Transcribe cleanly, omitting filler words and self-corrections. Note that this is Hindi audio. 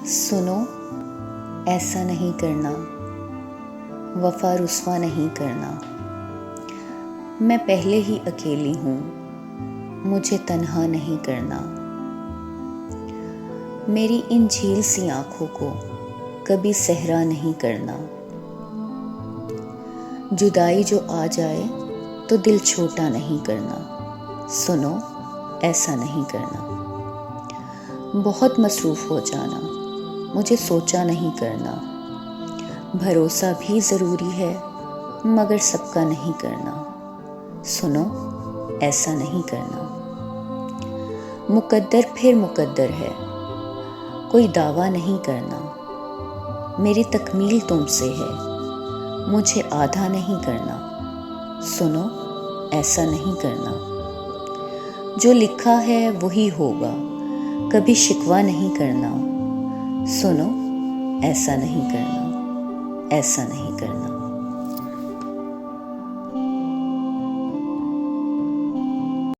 सुनो, ऐसा नहीं करना, वफा रुस्वा नहीं करना। मैं पहले ही अकेली हूँ, मुझे तन्हा नहीं करना। मेरी इन झील सी आँखों को कभी सहरा नहीं करना। जुदाई जो आ जाए तो दिल छोटा नहीं करना। सुनो, ऐसा नहीं करना। बहुत मसरूफ़ हो जाना, मुझे सोचा नहीं करना। भरोसा भी ज़रूरी है मगर सबका नहीं करना। सुनो, ऐसा नहीं करना। मुकद्दर फिर मुकद्दर है, कोई दावा नहीं करना। मेरी तकमील तुमसे है, मुझे आधा नहीं करना। सुनो, ऐसा नहीं करना। जो लिखा है वही होगा, कभी शिकवा नहीं करना। सुनो, ऐसा नहीं करना, ऐसा नहीं करना।